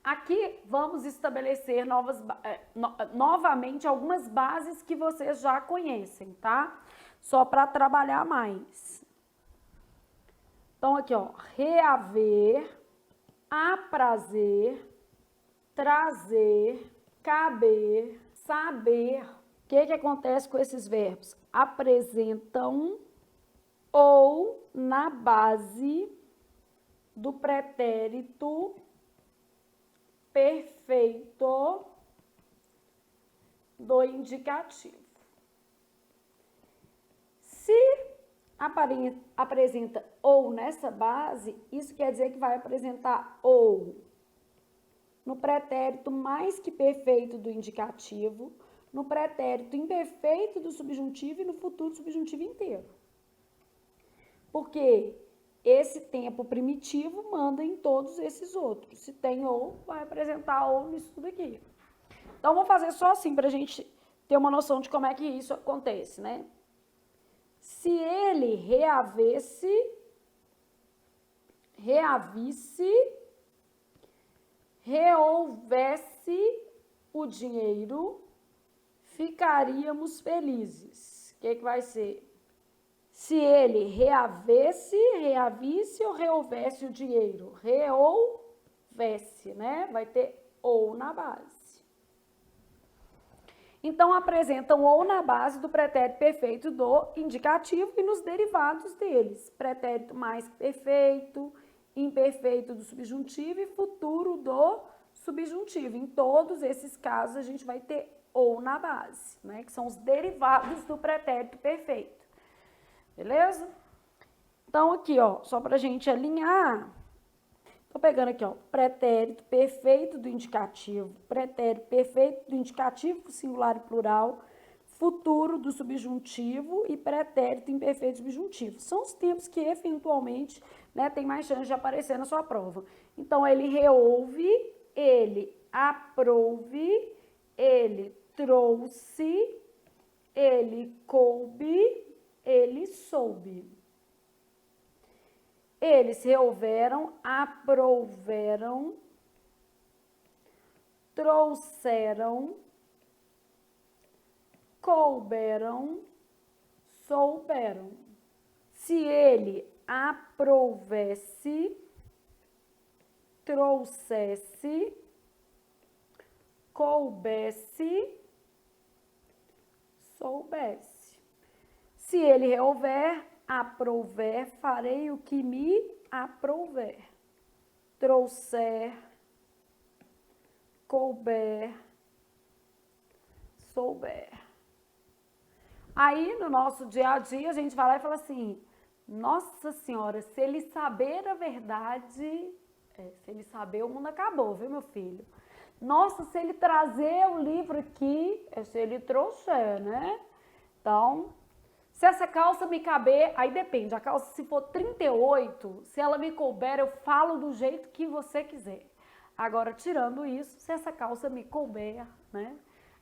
Aqui vamos estabelecer novamente algumas bases que vocês já conhecem, tá? Só para trabalhar mais. Então, aqui, ó, reaver, aprazer, trazer, caber, saber. O que acontece com esses verbos? Apresentam ou na base do pretérito perfeito do indicativo. Se apresenta ou nessa base, isso quer dizer que vai apresentar ou no pretérito mais que perfeito do indicativo, no pretérito imperfeito do subjuntivo e no futuro subjuntivo inteiro. Porque esse tempo primitivo manda em todos esses outros. Se tem ou, vai apresentar ou nisso tudo aqui. Então, vou fazer só assim para a gente ter uma noção de como é que isso acontece, né? Se ele reavisse, reolvesse o dinheiro, ficaríamos felizes. O que vai ser? Se ele reavisse ou reolvesse o dinheiro? Reolvesse, né? Vai ter ou na base. Então, apresentam ou na base do pretérito perfeito do indicativo e nos derivados deles. Pretérito mais que perfeito, imperfeito do subjuntivo e futuro do subjuntivo. Em todos esses casos, a gente vai ter ou na base, né? Que são os derivados do pretérito perfeito. Beleza? Então, aqui, ó, só pra gente alinhar, tô pegando aqui, ó, pretérito perfeito do indicativo, pretérito perfeito do indicativo, singular e plural, futuro do subjuntivo e pretérito imperfeito subjuntivo. São os tempos que, eventualmente, né, tem mais chance de aparecer na sua prova. Então, ele reouve, ele aprove, ele trouxe, ele coube, ele soube. Eles reouveram, aprouveram, trouxeram, couberam, souberam. Se ele aprouvesse, trouxesse, coubesse, soubesse. Se ele reouver, aprouver, farei o que me aprouver. Trouxer, couber, souber. Aí, no nosso dia a dia, a gente vai lá e fala assim, nossa senhora, se ele saber a verdade, se ele saber, o mundo acabou, viu, meu filho? Nossa, se ele trazer o livro aqui, se ele trouxer, né? Então, se essa calça me caber, aí depende, a calça se for 38, se ela me couber, eu falo do jeito que você quiser. Agora, tirando isso, se essa calça me couber, né?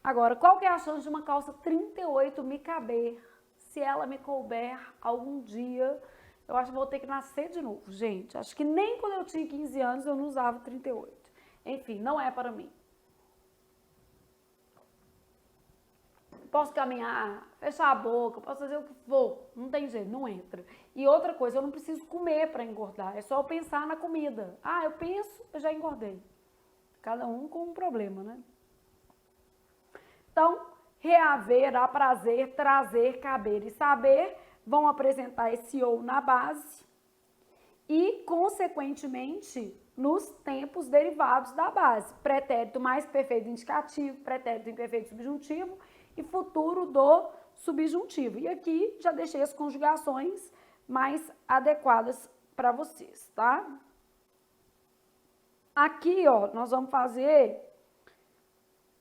Agora, qual que é a chance de uma calça 38 me caber? Se ela me couber algum dia, eu acho que vou ter que nascer de novo, gente. Acho que nem quando eu tinha 15 anos eu não usava 38. Enfim, não é para mim. Posso caminhar, fechar a boca, posso fazer o que for, não tem jeito, não entra. E outra coisa, eu não preciso comer para engordar, é só eu pensar na comida. Ah, eu penso, eu já engordei. Cada um com um problema, né? Então, reaver, aprazer, trazer, caber e saber vão apresentar esse ou na base e, consequentemente, nos tempos derivados da base. Pretérito mais perfeito indicativo, pretérito imperfeito subjuntivo e futuro do subjuntivo. E aqui já deixei as conjugações mais adequadas para vocês, tá? Aqui, ó, nós vamos fazer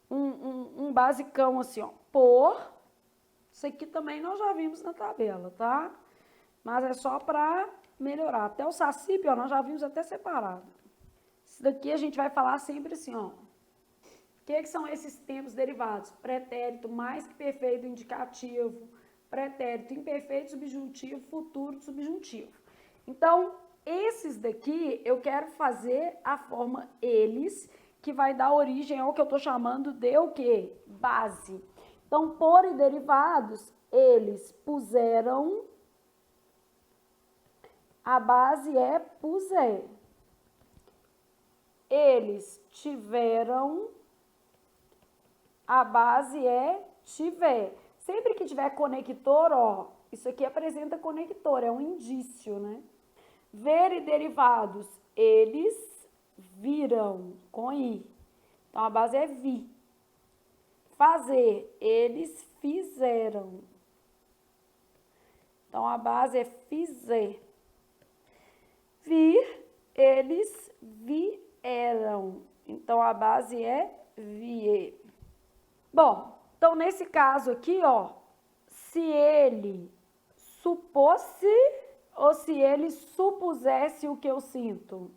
um basicão assim, ó, por. Isso aqui também nós já vimos na tabela, tá? Mas é só para melhorar. Até o SACIP, ó, nós já vimos até separado. Isso daqui a gente vai falar sempre assim, ó. O que são esses tempos derivados? Pretérito mais que perfeito indicativo, pretérito imperfeito subjuntivo, futuro subjuntivo. Então, esses daqui eu quero fazer a forma eles, que vai dar origem ao que eu estou chamando de o quê? Base. Então, por e derivados, eles puseram, a base é puser. Eles tiveram, a base é tiver. Sempre que tiver conector, ó, isso aqui apresenta conector, é um indício, né? Ver e derivados, eles viram, com i. Então, a base é vi. Fazer, eles fizeram. Então, a base é fizer. Vir, eles vieram. Então, a base é vier. Bom, então, nesse caso aqui, ó, se ele supôsse ou se ele supusesse o que eu sinto.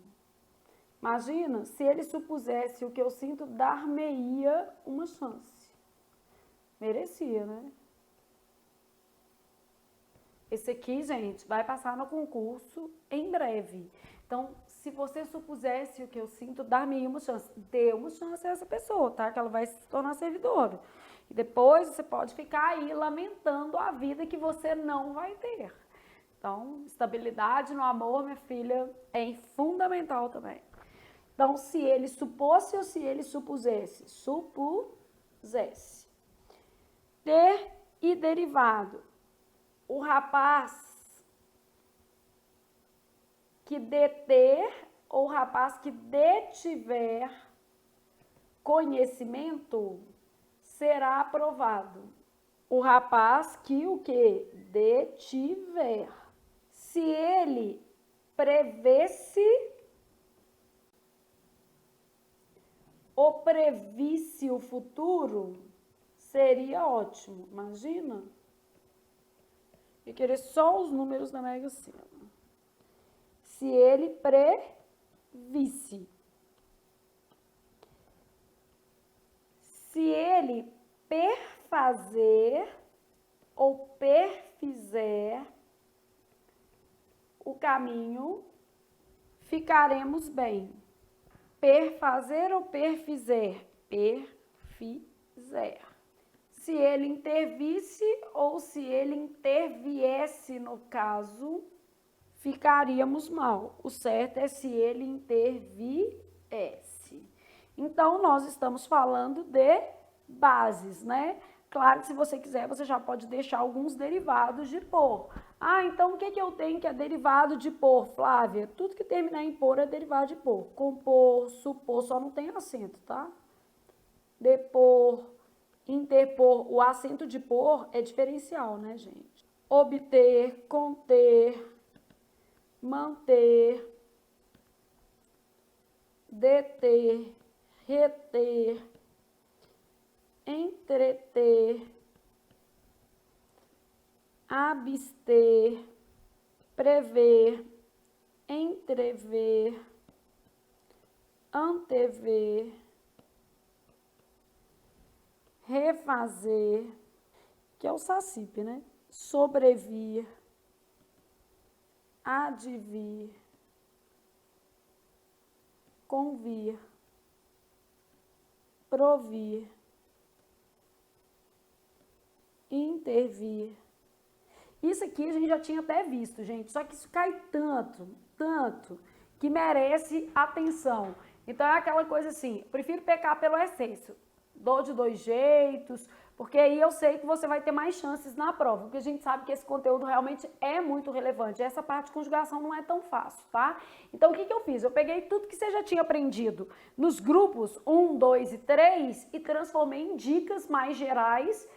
Imagina, se ele supusesse o que eu sinto, dar-me-ia uma chance. Merecia, né? Esse aqui, gente, vai passar no concurso em breve. Então, se você supusesse o que eu sinto, dar-me uma chance. Dê uma chance a essa pessoa, tá? Que ela vai se tornar servidora. E depois você pode ficar aí lamentando a vida que você não vai ter. Então, estabilidade no amor, minha filha, é fundamental também. Então, se ele supôsse ou se ele supusesse? Supusesse. Ter e derivado. O rapaz que deter ou o rapaz que detiver conhecimento será aprovado. O rapaz que o quê? Detiver. Se ele prevesse ou previsse o futuro, seria ótimo. Imagina. Eu queria só os números da Mega Sena. Se ele previsse. Se ele perfazer ou perfizer o caminho, ficaremos bem. Perfazer ou perfizer? Perfizer. Se ele intervisse ou se ele interviesse no caso, ficaríamos mal. O certo é se ele interviesse. Então, nós estamos falando de bases, né? Claro que se você quiser, você já pode deixar alguns derivados de por. Ah, então o que eu tenho que é derivado de por, Flávia? Tudo que terminar em por é derivado de por. Compor, supor, só não tem acento, tá? Depor, interpor, o acento de por é diferencial, né, gente? Obter, conter, manter, deter, reter, entreter, abster, prever, entrever, antever, refazer, que é o SACIP, né? Sobrevir, advir, convir, provir, intervir. Isso aqui a gente já tinha até visto, gente, só que isso cai tanto, que merece atenção. Então é aquela coisa assim, prefiro pecar pelo excesso. Dou de dois jeitos, porque aí eu sei que você vai ter mais chances na prova, porque a gente sabe que esse conteúdo realmente é muito relevante. Essa parte de conjugação não é tão fácil, tá? Então, o que eu fiz? Eu peguei tudo que você já tinha aprendido nos grupos 1, 2 e 3 e transformei em dicas mais gerais,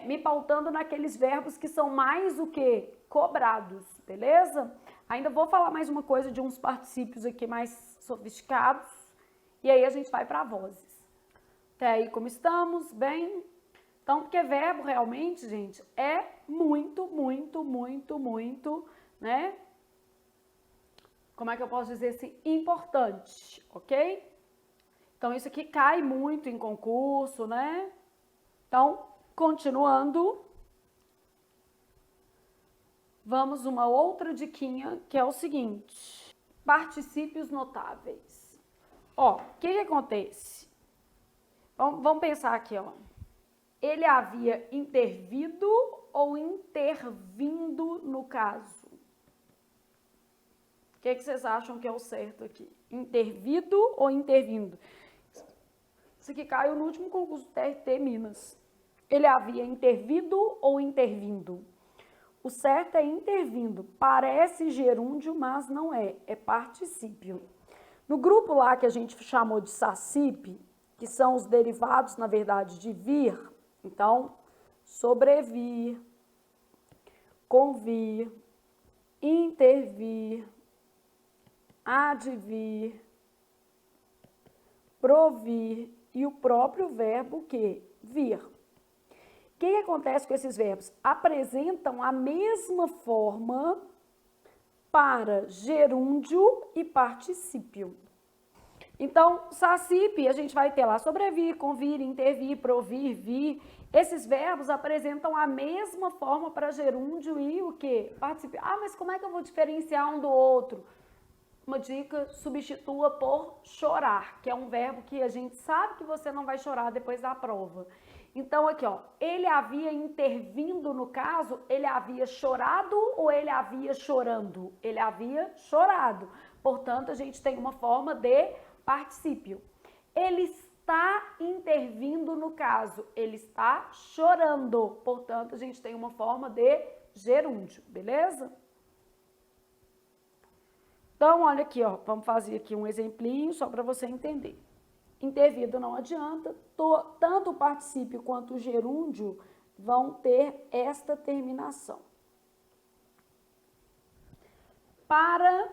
me pautando naqueles verbos que são mais o quê? Cobrados, beleza? Ainda vou falar mais uma coisa de uns particípios aqui mais sofisticados, e aí a gente vai para vozes. Até aí como estamos? Bem? Então, porque verbo realmente, gente, é muito, né? Como é que eu posso dizer assim? Importante, ok? Então, isso aqui cai muito em concurso, né? Então, continuando, vamos uma outra diquinha, que é o seguinte. Particípios notáveis. Ó, o que acontece? Vamos pensar aqui, ó. Ele havia intervido ou intervindo no caso? O que vocês acham que é o certo aqui? Intervido ou intervindo? Isso aqui caiu no último concurso do TRT Minas. Ele havia intervido ou intervindo? O certo é intervindo. Parece gerúndio, mas não é. É particípio. No grupo lá que a gente chamou de SACIP, que são os derivados, na verdade, de vir, então, sobrevir, convir, intervir, advir, provir e o próprio verbo que? Vir. O que acontece com esses verbos? Apresentam a mesma forma para gerúndio e particípio. Então, SACIP, a gente vai ter lá sobrevir, convir, intervir, provir, vir. Esses verbos apresentam a mesma forma para gerúndio e o quê? Particípio. Ah, mas como é que eu vou diferenciar um do outro? Uma dica, substitua por chorar, que é um verbo que a gente sabe que você não vai chorar depois da prova. Então, aqui, ó, ele havia intervindo no caso, ele havia chorado ou ele havia chorando? Ele havia chorado. Portanto, a gente tem uma forma de particípio. Ele está intervindo no caso, ele está chorando. Portanto, a gente tem uma forma de gerúndio, beleza? Então, olha aqui, ó, vamos fazer aqui um exemplinho só para você entender. Intervido não adianta, tanto o particípio quanto o gerúndio vão ter esta terminação. Para,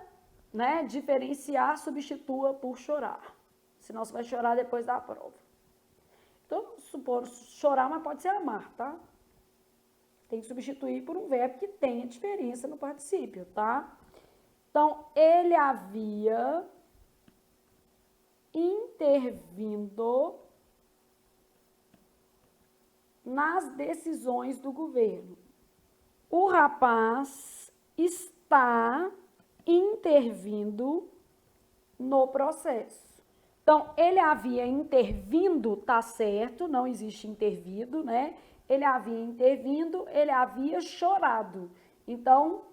né, diferenciar, substitua por chorar. Senão você vai chorar depois da prova. Então, supor chorar, mas pode ser amar, tá? Tem que substituir por um verbo que tenha diferença no particípio, tá? Então, ele havia intervindo nas decisões do governo. O rapaz está intervindo no processo. Então, ele havia intervindo, tá certo, não existe intervido, né? Ele havia intervindo, ele havia chorado. Então,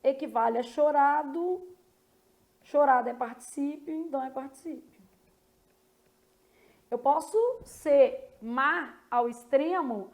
equivale a chorado, chorado é particípio, então é particípio. Eu posso ser má ao extremo,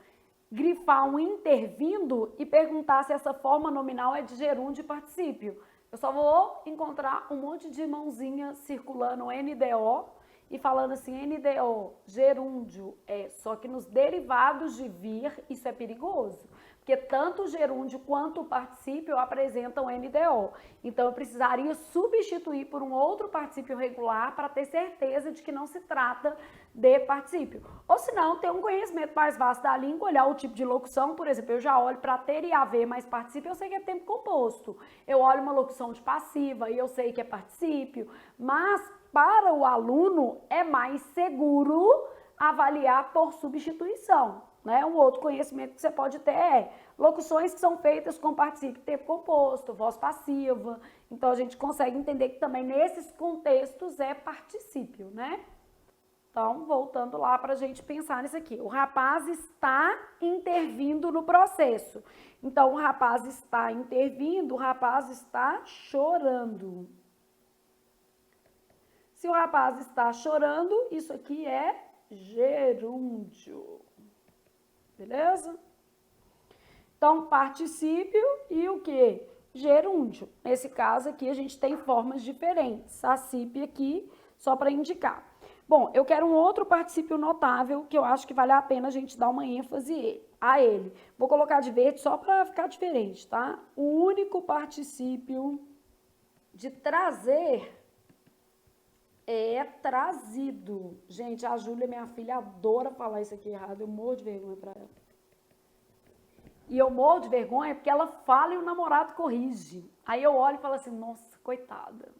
grifar um intervindo e perguntar se essa forma nominal é de gerúndio e particípio. Eu só vou encontrar um monte de mãozinha circulando NDO e falando assim, NDO, gerúndio, só que nos derivados de vir, isso é perigoso. Porque tanto o gerúndio quanto o particípio apresentam NDO. Então, eu precisaria substituir por um outro particípio regular para ter certeza de que não se trata de particípio. Ou se não, ter um conhecimento mais vasto da língua, olhar o tipo de locução, por exemplo, eu já olho para ter e haver mais particípio, eu sei que é tempo composto. Eu olho uma locução de passiva e eu sei que é particípio, mas para o aluno é mais seguro avaliar por substituição. Né? Um outro conhecimento que você pode ter é locuções que são feitas com particípio tempo composto, voz passiva. Então, a gente consegue entender que também nesses contextos é particípio, né? Então, voltando lá para a gente pensar nisso aqui. O rapaz está intervindo no processo. Então, o rapaz está intervindo, o rapaz está chorando. Se o rapaz está chorando, isso aqui é gerúndio. Beleza? Então, particípio e o que? Gerúndio. Nesse caso aqui, a gente tem formas diferentes. SACIP aqui, só para indicar. Bom, eu quero um outro particípio notável que eu acho que vale a pena a gente dar uma ênfase a ele. Vou colocar de verde só para ficar diferente, tá? O único particípio de trazer é trazido. Gente, a Júlia, minha filha, adora falar isso aqui errado. Eu morro de vergonha pra ela. E eu morro de vergonha porque ela fala e o namorado corrige. Aí eu olho e falo assim, nossa, coitada.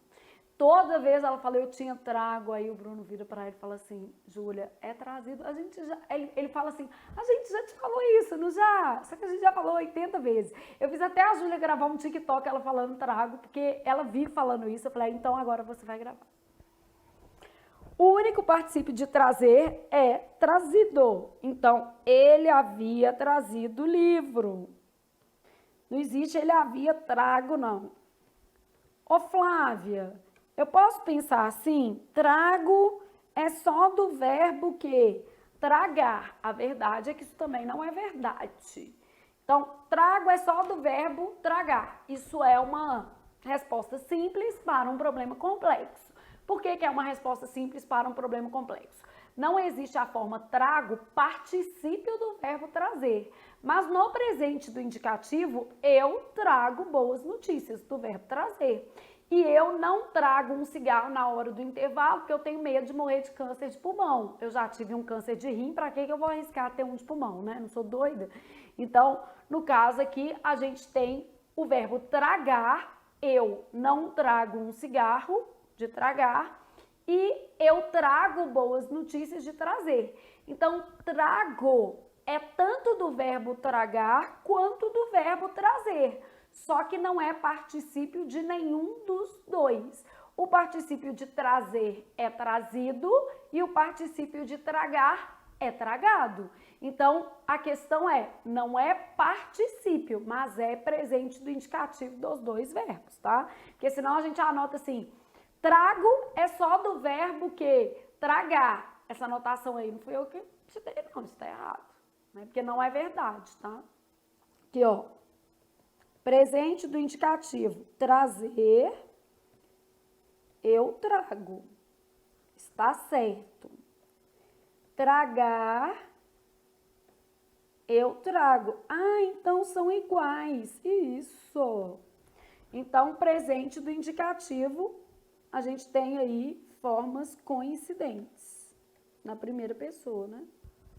Toda vez ela fala, eu tinha trago, aí o Bruno vira pra ele e fala assim, Júlia, é trazido, a gente já... Ele fala assim, a gente já te falou isso, não já? Só que a gente já falou 80 vezes. Eu fiz até a Júlia gravar um TikTok, ela falando trago, porque ela vive falando isso. Eu falei, então agora você vai gravar. O único particípio de trazer é trazido. Então, ele havia trazido o livro. Não existe ele havia trago, não. Ô, Flávia, eu posso pensar assim? Trago é só do verbo que? Tragar. A verdade é que isso também não é verdade. Então, trago é só do verbo tragar. Isso é uma resposta simples para um problema complexo. Por que é uma resposta simples para um problema complexo? Não existe a forma trago particípio do verbo trazer, mas no presente do indicativo, eu trago boas notícias do verbo trazer. E eu não trago um cigarro na hora do intervalo porque eu tenho medo de morrer de câncer de pulmão. Eu já tive um câncer de rim, para que eu vou arriscar ter um de pulmão, né? Não sou doida. Então, no caso aqui, a gente tem o verbo tragar, eu não trago um cigarro, de tragar, e eu trago boas notícias de trazer. Então, trago é tanto do verbo tragar quanto do verbo trazer, só que não é particípio de nenhum dos dois. O particípio de trazer é trazido e o particípio de tragar é tragado. Então, a questão é, não é particípio, mas é presente do indicativo dos dois verbos, tá? Porque senão a gente anota assim, trago é só do verbo que? Tragar. Essa anotação aí não fui eu que citei, não, isso tá errado, né? Porque não é verdade, tá? Aqui, ó. Presente do indicativo, trazer, eu trago. Está certo. Tragar, eu trago. Ah, então são iguais. Isso. Então, presente do indicativo, a gente tem aí formas coincidentes na primeira pessoa, né?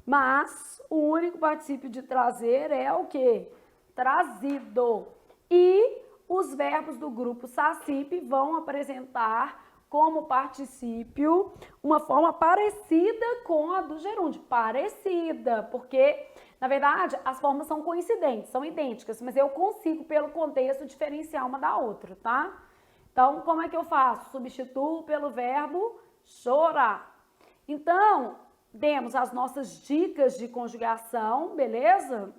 Mas o único particípio de trazer é o quê? Trazido. E os verbos do grupo SACIP vão apresentar como particípio uma forma parecida com a do gerúndio. Parecida, porque, na verdade, as formas são coincidentes, são idênticas, mas eu consigo, pelo contexto, diferenciar uma da outra, tá? Então, como é que eu faço? Substituo pelo verbo chorar. Então, demos as nossas dicas de conjugação, beleza?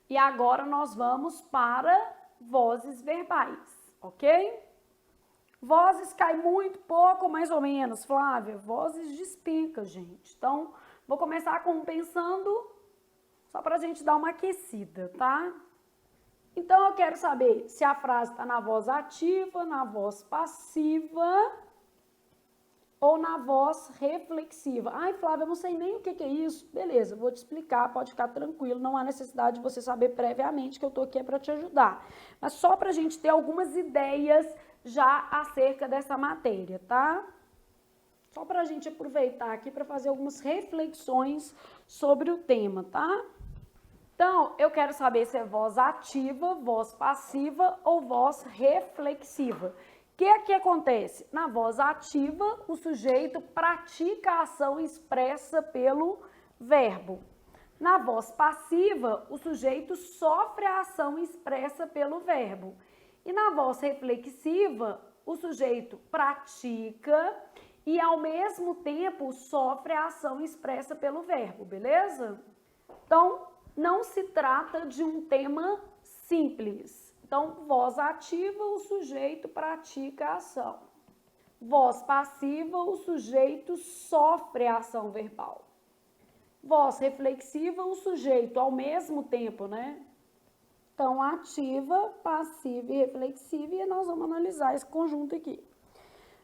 E agora nós vamos para vozes verbais, ok? Vozes cai muito, pouco, mais ou menos, Flávia. Vozes despenca, gente. Então, vou começar com pensando, só para a gente dar uma aquecida, tá? Então, eu quero saber se a frase está na voz ativa, na voz passiva ou na voz reflexiva. Ai, Flávia, eu não sei nem o que é isso. Beleza, vou te explicar, pode ficar tranquilo, não há necessidade de você saber previamente que eu tô aqui para te ajudar. Mas só para a gente ter algumas ideias já acerca dessa matéria, tá? Só para a gente aproveitar aqui para fazer algumas reflexões sobre o tema, tá? Então, eu quero saber se é voz ativa, voz passiva ou voz reflexiva. O que é que acontece? Na voz ativa, o sujeito pratica a ação expressa pelo verbo. Na voz passiva, o sujeito sofre a ação expressa pelo verbo. E na voz reflexiva, o sujeito pratica e, ao mesmo tempo, sofre a ação expressa pelo verbo, beleza? Então, não se trata de um tema simples. Então, voz ativa, o sujeito pratica a ação. Voz passiva, o sujeito sofre a ação verbal. Voz reflexiva, o sujeito, ao mesmo tempo, né? Então, ativa, passiva e reflexiva, e nós vamos analisar esse conjunto aqui.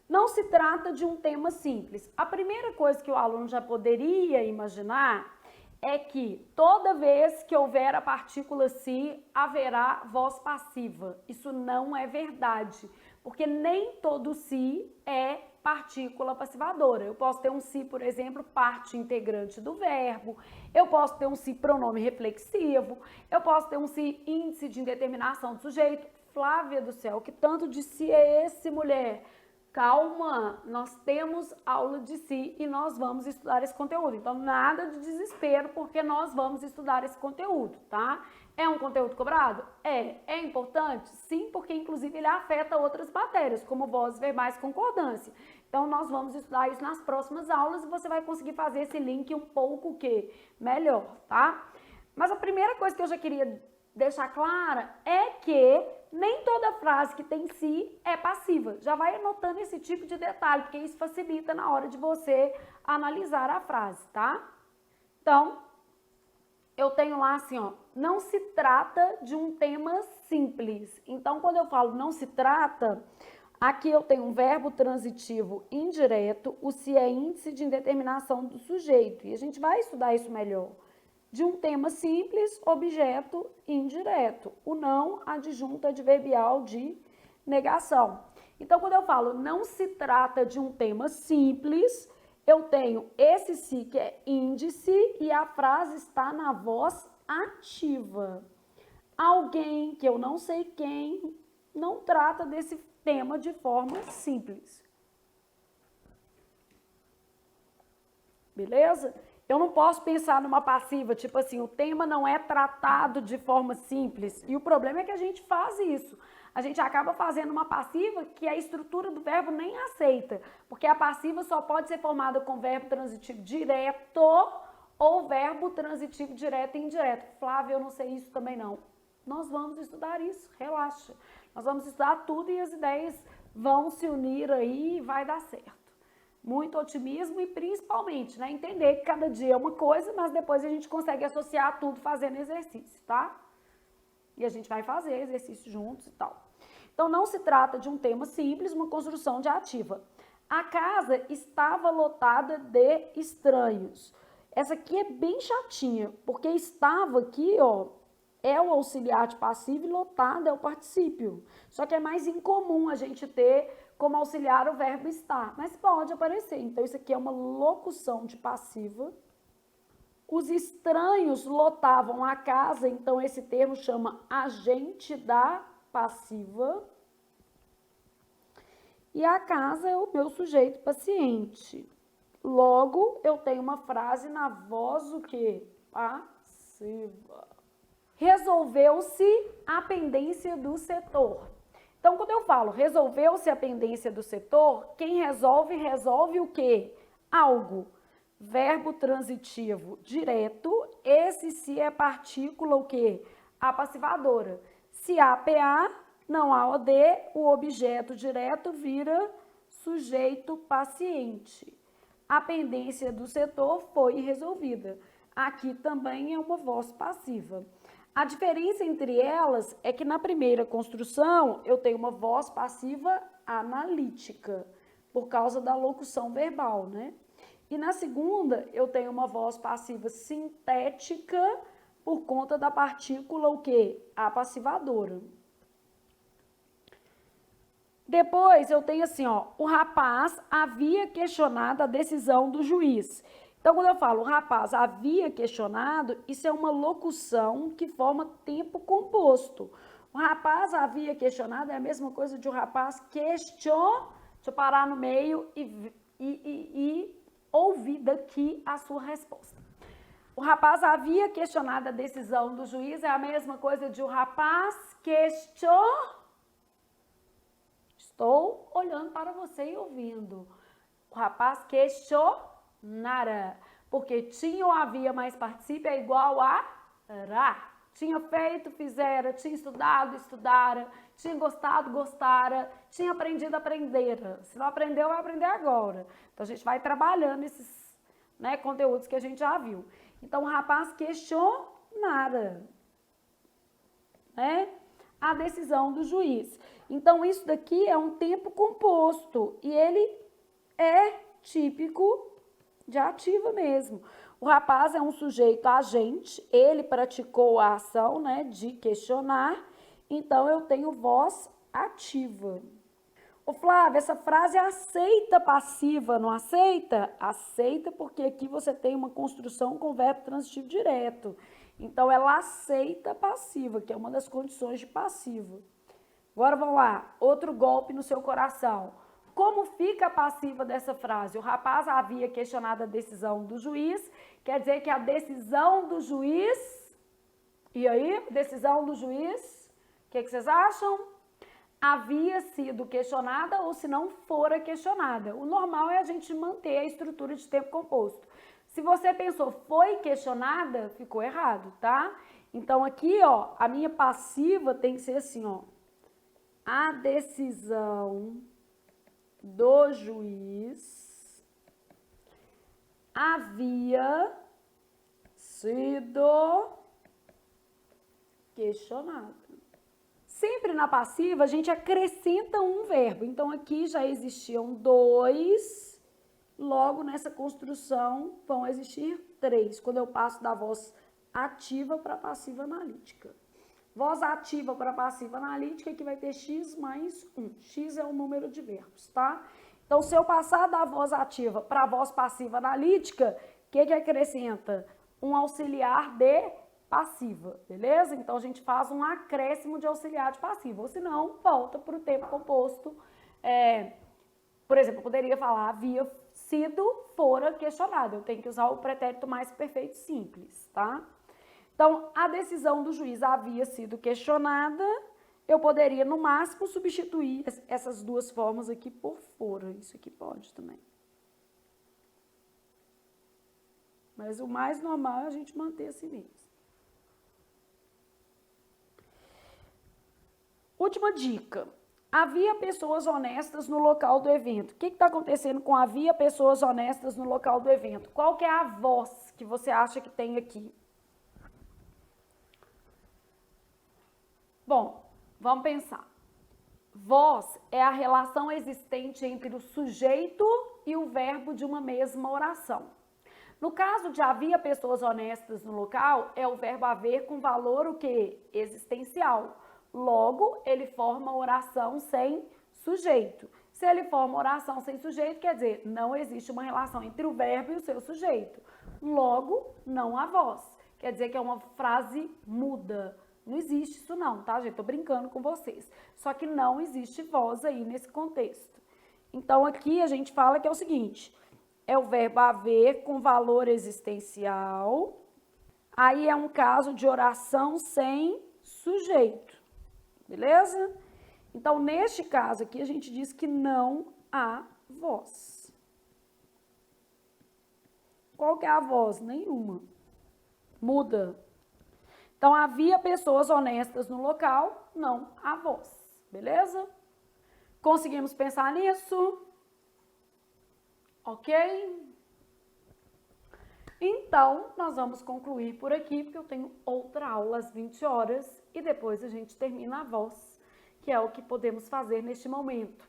Não se trata de um tema simples. A primeira coisa que o aluno já poderia imaginar é que toda vez que houver a partícula se, haverá voz passiva. Isso não é verdade, porque nem todo se é partícula passivadora. Eu posso ter um se, por exemplo, parte integrante do verbo, eu posso ter um se pronome reflexivo, eu posso ter um se índice de indeterminação do sujeito. Flávia do céu, que tanto de se é esse, mulher? Calma, nós temos aula de si e nós vamos estudar esse conteúdo. Então, nada de desespero, porque nós vamos estudar esse conteúdo, tá? É um conteúdo cobrado? É. É importante? Sim, porque inclusive ele afeta outras matérias, como vozes verbais e concordância. Então, nós vamos estudar isso nas próximas aulas e você vai conseguir fazer esse link um pouco melhor, tá? Mas a primeira coisa que eu já queria deixar clara é que nem toda frase que tem si é passiva. Já vai anotando esse tipo de detalhe, porque isso facilita na hora de você analisar a frase, tá? Então, eu tenho lá assim, ó, não se trata de um tema simples. Então, quando eu falo não se trata, aqui eu tenho um verbo transitivo indireto, o se é índice de indeterminação do sujeito. E a gente vai estudar isso melhor. De um tema simples, objeto indireto. O não, adjunto adverbial de negação. Então, quando eu falo não se trata de um tema simples, eu tenho esse se que é índice e a frase está na voz ativa. Alguém, que eu não sei quem, não trata desse tema de forma simples. Beleza? Eu não posso pensar numa passiva, tipo assim, o tema não é tratado de forma simples. E o problema é que a gente faz isso. A gente acaba fazendo uma passiva que a estrutura do verbo nem aceita. Porque a passiva só pode ser formada com verbo transitivo direto ou verbo transitivo direto e indireto. Flávia, eu não sei isso também não. Nós vamos estudar isso, relaxa. Nós vamos estudar tudo e as ideias vão se unir aí e vai dar certo. Muito otimismo e principalmente, né, entender que cada dia é uma coisa, mas depois a gente consegue associar tudo fazendo exercício, tá? E a gente vai fazer exercício juntos e tal. Então, não se trata de um tema simples, uma construção de ativa. A casa estava lotada de estranhos. Essa aqui é bem chatinha, porque estava aqui, ó, é o auxiliar de passivo e lotada é o particípio. Só que é mais incomum a gente ter como auxiliar o verbo estar, mas pode aparecer. Então, isso aqui é uma locução de passiva. Os estranhos lotavam a casa, então esse termo chama agente da passiva. E a casa é o meu sujeito paciente. Logo, eu tenho uma frase na voz o quê? Passiva. Resolveu-se a pendência do setor. Então, quando eu falo resolveu-se a pendência do setor, quem resolve, resolve o quê? Algo. Verbo transitivo direto, esse se é partícula o quê? A passivadora. Se há PA, não há OD, o objeto direto vira sujeito paciente. A pendência do setor foi resolvida. Aqui também é uma voz passiva. A diferença entre elas é que na primeira construção eu tenho uma voz passiva analítica, por causa da locução verbal, né? E na segunda eu tenho uma voz passiva sintética, por conta da partícula o quê? A passivadora. Depois eu tenho assim, ó, o rapaz havia questionado a decisão do juiz. Então, quando eu falo o rapaz havia questionado, isso é uma locução que forma tempo composto. O rapaz havia questionado é a mesma coisa de o rapaz questionou. Deixa eu parar no meio e ouvir daqui a sua resposta. O rapaz havia questionado a decisão do juiz é a mesma coisa de o rapaz questionou. Estou olhando para você e ouvindo. O rapaz questionara, porque tinha ou havia mais participe é igual a ra. Tinha feito, fizera, tinha estudado, estudara, tinha gostado, gostara, tinha aprendido, aprendera. Se não aprendeu, vai aprender agora. Então, a gente vai trabalhando esses, né, conteúdos que a gente já viu. Então, o rapaz questionara, né, a decisão do juiz. Então, isso daqui é um tempo composto e ele é típico de ativa mesmo. O rapaz é um sujeito agente, ele praticou a ação, né, de questionar, então eu tenho voz ativa. Ô Flávia, essa frase aceita passiva, não aceita? Aceita porque aqui você tem uma construção com verbo transitivo direto. Então, ela aceita passiva, que é uma das condições de passiva. Agora, vamos lá. Outro golpe no seu coração. Como fica a passiva dessa frase? O rapaz havia questionado a decisão do juiz. Quer dizer que a decisão do juiz... E aí? Decisão do juiz? O que vocês acham? havia sido questionada ou se não fora questionada. O normal é a gente manter a estrutura de tempo composto. Se você pensou foi questionada, ficou errado, tá? Então aqui, ó, a minha passiva tem que ser assim, ó. A decisão do juiz havia sido questionada. Sempre na passiva a gente acrescenta um verbo. Então aqui já existiam 2, logo nessa construção vão existir 3, quando eu passo da voz ativa para passiva analítica. Voz ativa para passiva analítica que vai ter x mais 1. X é o número de verbos, tá? Então, se eu passar da voz ativa para a voz passiva analítica, o que acrescenta? Um auxiliar de passiva, beleza? Então, a gente faz um acréscimo de auxiliar de passiva, ou senão, volta para o tempo composto. Por exemplo, eu poderia falar havia sido, fora questionado. Eu tenho que usar o pretérito mais perfeito simples, tá? Então, a decisão do juiz havia sido questionada, eu poderia, no máximo, substituir essas duas formas aqui por fora. Isso aqui pode também. Mas o mais normal é a gente manter assim mesmo. Última dica. Havia pessoas honestas no local do evento. O que está acontecendo com havia pessoas honestas no local do evento? Qual que é a voz que você acha que tem aqui? Bom, vamos pensar. Voz é a relação existente entre o sujeito e o verbo de uma mesma oração. No caso de havia pessoas honestas no local, é o verbo haver com valor o quê? Existencial. Logo, ele forma oração sem sujeito. Se ele forma oração sem sujeito, quer dizer, não existe uma relação entre o verbo e o seu sujeito. Logo, não há voz. Quer dizer que é uma frase muda. Não existe isso não, tá, gente? Tô brincando com vocês. Só que não existe voz aí nesse contexto. Então, aqui a gente fala que é o seguinte, é o verbo haver com valor existencial. Aí é um caso de oração sem sujeito, beleza? Então, neste caso aqui, a gente diz que não há voz. Qual que é a voz? Nenhuma. Muda. Então, havia pessoas honestas no local, não há voz, beleza? Conseguimos pensar nisso? Ok? Então, nós vamos concluir por aqui, porque eu tenho outra aula às 20 horas e depois a gente termina a voz, que é o que podemos fazer neste momento.